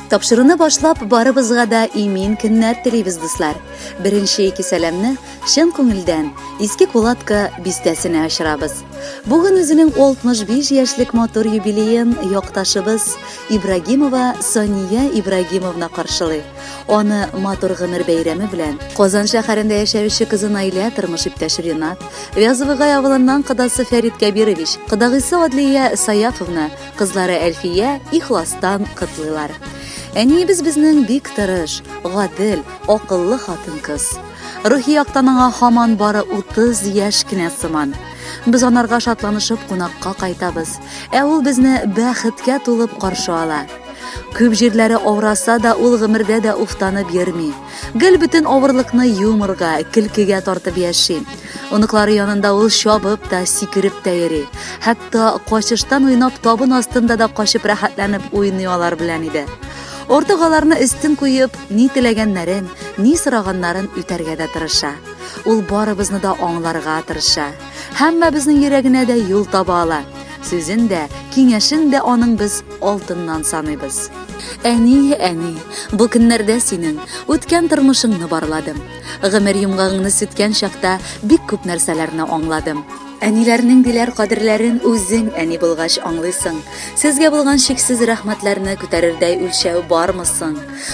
Тапшыруны башлап барыбызга да имин көннәр телибез дуслар. Беренче ике сәламне шын күңелдән Иске Кулатка бистәсенә ачырабыз. Бүген үзенең 65 яшьлек матур юбилеен якташыбыз Ибрагимова Сония Ибрагимовна каршылый. Аны матур гомер бәйрәме белән Казан шәһәрендә яшәүче кызын Аилә тормыш иптәше Ринат, Вязовыгай авылыннан кадасы Фәрит Кәбирович, кадагысы Адлия Саяфовна, кызлары Әлфия ихластан котлыйлар. Әниебез безнең бик тырыш, гадел, акыллы хатын-кыз. Рухи яктан аңа һаман бары 30 яшь кенә сыман. Без анарга шатланышып кунакка кайтабыз. Ул безне бәхеткә тулып каршы ала. Күп җирләре авыраса да ул гомердә дә уфтанып йөрми. Гел бөтен авырлыкны юморга, көлкегә тартып яши. Уныклары янында ул чабып та, сикереп тә йөри. Хәтта качыштан уйнап табын астында да качып рәхәтләнеп уйный алар белән иде. Ортыгаларны өстен куеп, ни теләгәннәрен, ни сораганнарын үтәргә дә тырыша. Ул барыбызны да аңларга тырыша. Һәммә безнең йөрәгенә дә юл таба ала. Сүзен дә, киңәшен дә аның без алтыннан саныйбыз. Әни, бу көннәрдә синең үткән тормышыңны барладым. Гомер йомгагыңны сүткән чакта бик күп нәрсәләрне аңладым. Әниләрнең диләр кадерләрен үзең әни булгач аңлыйсың. Сезгә булган шиксез рәхмәтләрне күтәрердәй үлчәү бармысың?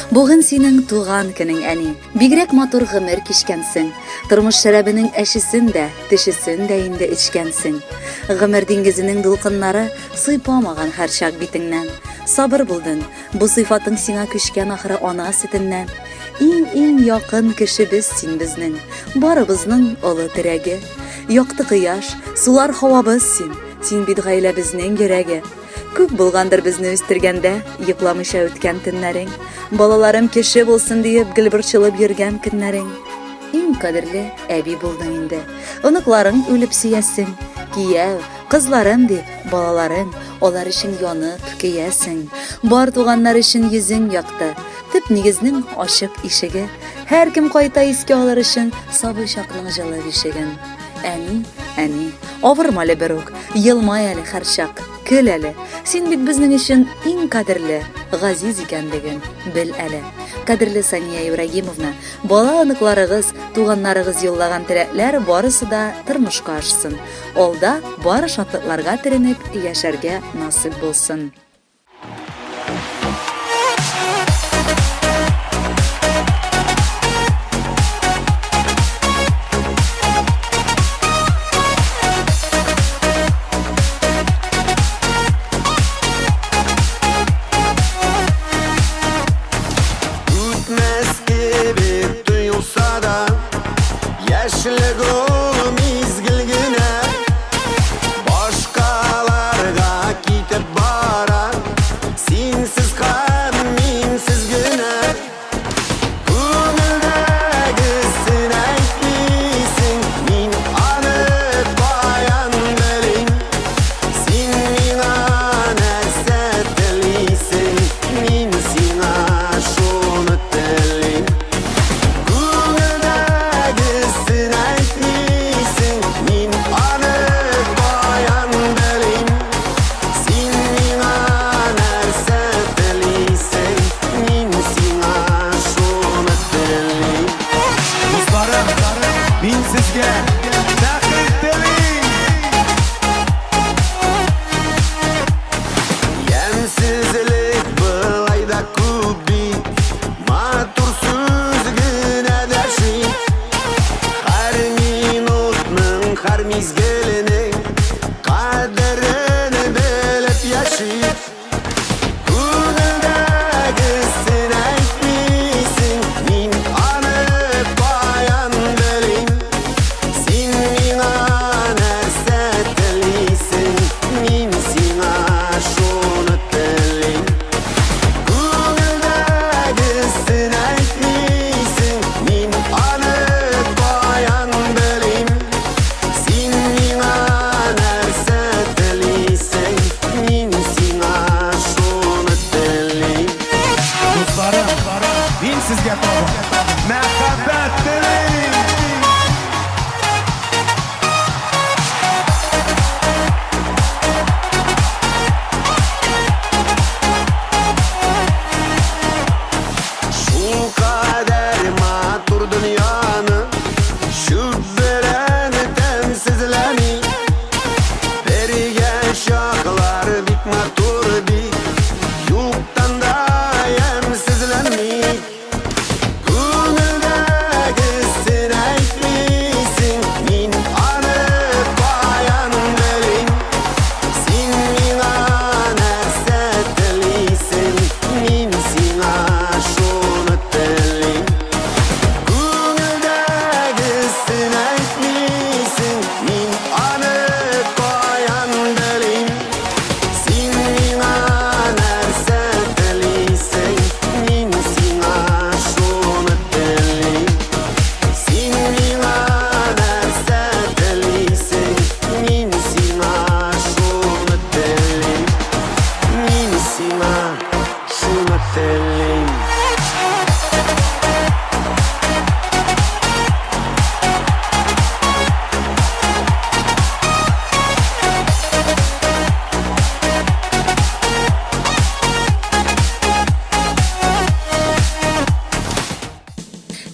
Бүген синең туган көнең, әни. Бигрәк матур гомер кичкәнсең. Тормыш шәрабының әшесен дә, тешесен дә инде эчкәнсең. Гомер диңгезенең дулкыннары сыйпамаган һәр чак битеңнән. Сабыр булдың. Бу сыйфатың сиңа күчкән ахыры ана сөтеннән. Иң якын кешебез син безнең. Барыбызның олы терәге. Якты кояш, сулар һавабыз син. Син бит гаиләбезнең йөрәге. Күп булгандыр безне үстергәндә, йокламыйча үткән төннәрең. Балаларым кеше булсын диеп гөлбөрчылып йөргән көннәрең. Иң кадерле әби булдың инде. Оныкларың үлеп сөясең. Кияү, кызларым дип, балаларың, алар өчен янып көясең. Бар туганнар өчен йөзең якты. Төп нигезнең ачык ишеге. Һәр кем кайта искә алыр өчен сабый чакның җылы бишеген. Әни, авырмалы берүк, йылмай әле һәр чак, көл әле. Син бит безнең өчен иң кадерле, газиз икәнлеген бел әле. Кадерле Сония Ибрагимовна, бала аныкларыгыз, туганнарыгыз юллаган теләкләр барысы да тормышка ашсын. Алда бары шатлыкларга теренеп яшәргә насыйп булсын. Яшьлек ул мизгел генә, башкаларга китеп бара. Синсез һәм минсез генә. Күңелдәгесен әйтмисең, мин аны каян белим. Син миңа нәрсә телисең, мин сиңа шуны телим. Мин сезгә бәхет телим. Ямьсезлек былай да күп бит, матур сүз генә дәши. Һәр минутның, һәр мизгеленең кадерен белеп яши. Күңелдәгесен әйтмисең, мин аны каян белим. Син миңа нәрсә телисең, мин сиңа шуны телим. Күңелдәгесен әйтмисең, мин аны каян белим. Син миңа нәрсә телисең, мин сиңа шуны телим. Дусларым, мин сезгә мәхәббәт телим.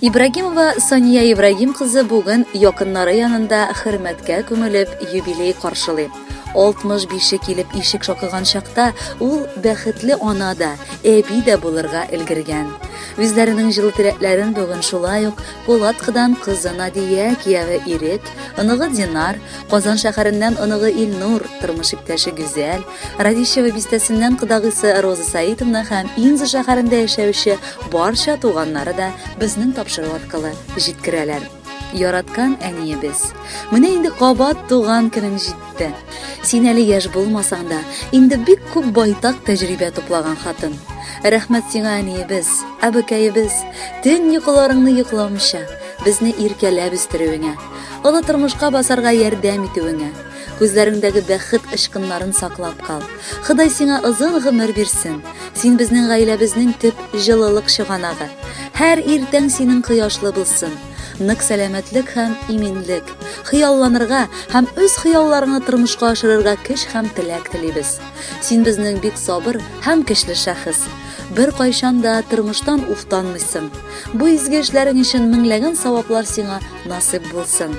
Ибрагимова Сания Ибрагим кызы бүген якыннары янында хөрмәткә күмелеп юбилей каршылый. 65 килеп ишек шакыган чакта ул бәхетле ана да, әби дә булырга өлгергән. Үзләренең җылы теләкләрен бүген шулай ук Пулаткадан кызы Надия, кияве Ирек, оныгы Динар, Казан шәһәреннән оныгы Илнур, тормыш иптәше Гүзәл, Радищева бистәсеннән кыдагысы Роза Саитовна һәм Инза шәһәрендә яшәүче барча туганнары да безнең тапшыру аркылы җиткерәләр. Яраткан әниебез, менә инде кабат туган көнең җитте. Син әле яшь булмасаң да, инде бик күп байтак тәҗрибә туплаган хатын. Рәхмәт сиңа әниебез, әбекәебез, төн йокыларыңны йокламыйча, безне иркәләп үстерүеңә, олы тормышка басарга ярдәм итүеңә, күзләреңдәге бәхет ышкыннарын саклап кал. Ходай сиңа озын гомер бирсен. Син безнең гаиләбезнең төп җылылык чыганагы. Һәр иртәң синең кояшлы булсын. Нык сәламәтлек һәм иминлек, хыялланырга һәм үз хыялларыңны тормышка ашырырга көч һәм теләк телибез. Син безнең бик сабыр һәм көчле шәхес. Бер кайчан да тормыштан уфтанмыйсың. Бу изге эшләрең өчен меңләгән саваплар сиңа насыйп булсын.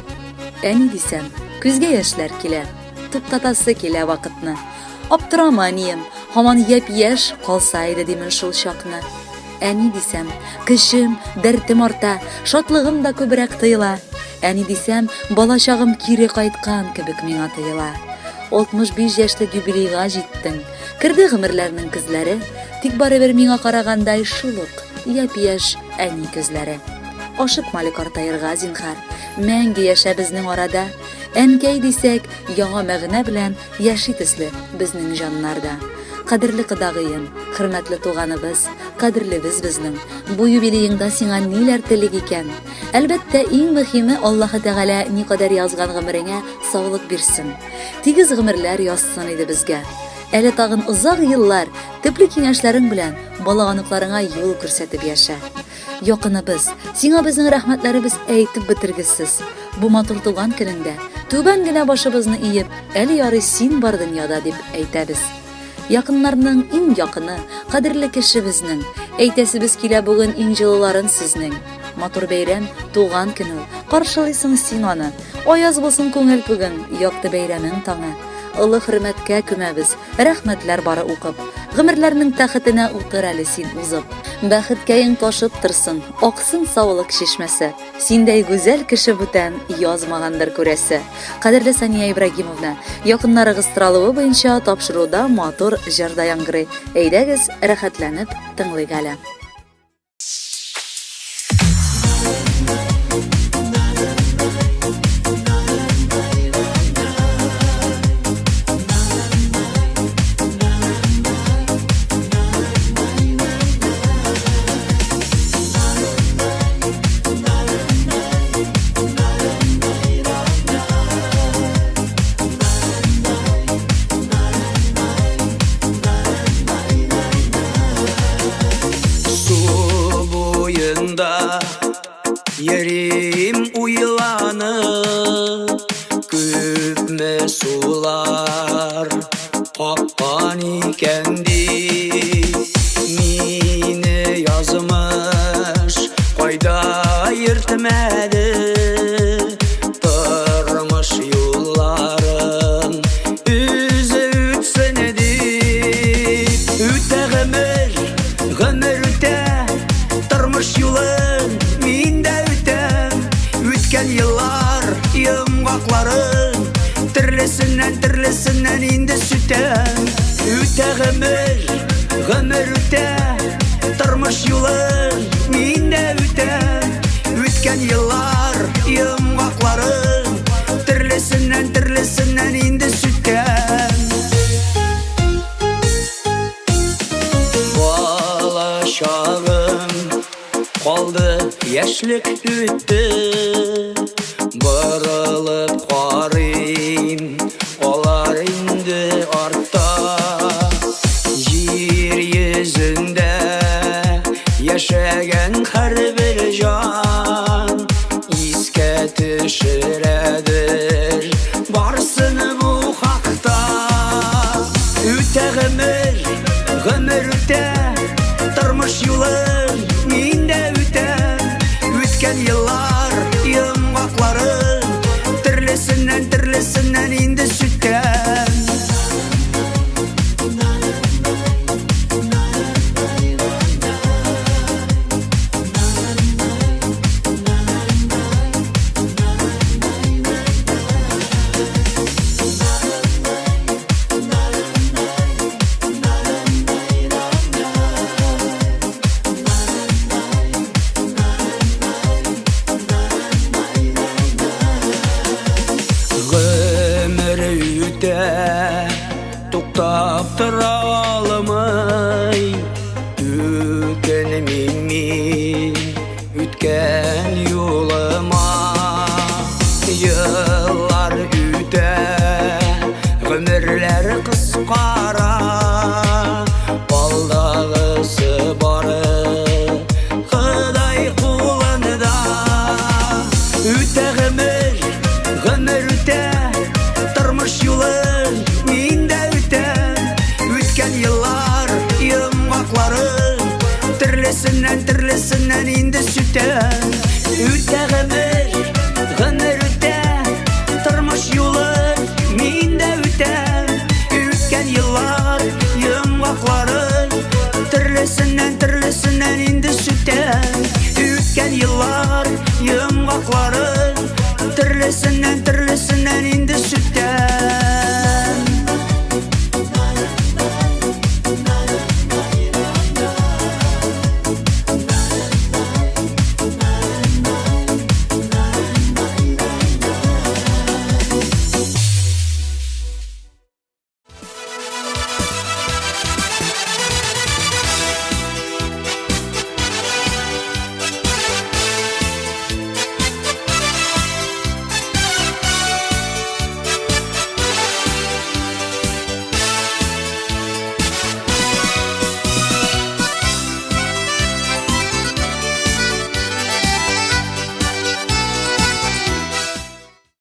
Әни дисәм, күзгә яшьләр килә, туктатасы килә вакытны. Аптырама анием, һаман япь-яшь калса иде димен шул чакны. Әни дисәм, көчем, дәртем арта, шатлыгым да күбрәк тыела. Әни дисәм, балачагым кире кайткан кебек миңа тоела. 65 яшьлек юбилейга җиттең. Кирде гомерләрнең күзләре, тик барыбер миңа карагандай шул ук япь-яшь әни күзләре. Ашыкмалы картаерга зинһар, мәңге яшә безнең арада. Әнкәй дисәк, яңа мәгънә белән яши төсле безнең җаннарда. Кадерле кыдагыем, хөрмәтле туганыбыз, кадерлебез безнең. Бу юбилейеңдә сиңа ниләр телик икән? Әлбәттә, иң мөһиме Аллаһы Тәгалә никадәр язган гомереңә саулык бирсен. Тигез гомерләр язсын иде безгә. Әле тагын озак еллар төпле киңәшләрең белән балаганлыкларыңа юл күрсәтеп яшә. Якыныбыз, сиңа безнең рәхмәтләребез әйтеп бетергесез. Бу матур туган көнеңдә түбән генә башыбызны иеп, әле ярый син бар дөньяда дип әйтәбез. Якыннарның иң якыны, кадерле кешебезнең, әйтәсебез килә бүген иң җылыларын сезнең. Матур бәйрәм, туган көн ул, каршылыйсың син аны. Аяз булсын күңел бүген, якты бәйрәмең таңы. Олы хөрмәткә күмәбез, рәхмәтләр бары укып. Гомерләрнең тәхетенә утыр әле син узып. Бәхеткәең ташып торсын, аксын саулык чишмәсе. Синдәй гүзәл кеше бүтән язмагандыр күрәсе. Кадерле Сания Ибрагимовна, якыннарыгыз тыралуы буенча тапшыруда матур җырда яңгырый. Әйдәгез, рәхәтләнеп тыңлыйк әле. Yerim uylanıp küpme sular akkan ikendi mini yazmış kayda yırtmadı tırmış yolların üzü ütsen edip üte gımır üte tırmış yolun minde Ütken yıllar yımgakların Tirlesinden indi süten Üte gımır üte Tırmış yılın minde üten Ütken yıllar yımgakların Tirlesinden indi süten Balaşağım kaldı yaşlık üttü Barılıp qarayım olar indi artta Yer yüzünde yaşayan her bir can İske düşüredir varsın bu hakta Üte gımır üte Tırmış yolun minde üte тора алмай үткенмен мен үткен юлыма yıllar üte ömürler kıskara baldağısı barı Hıday kullanıda üte ömür üte tırmış yılın minde üte ütken yıllar yımakların Türlesinden indi süten üte ömür üte tırmış yolun minde üte ütken yıllar yımakların Türlesinden indi süten ütken yıllar yımakların Türlesinden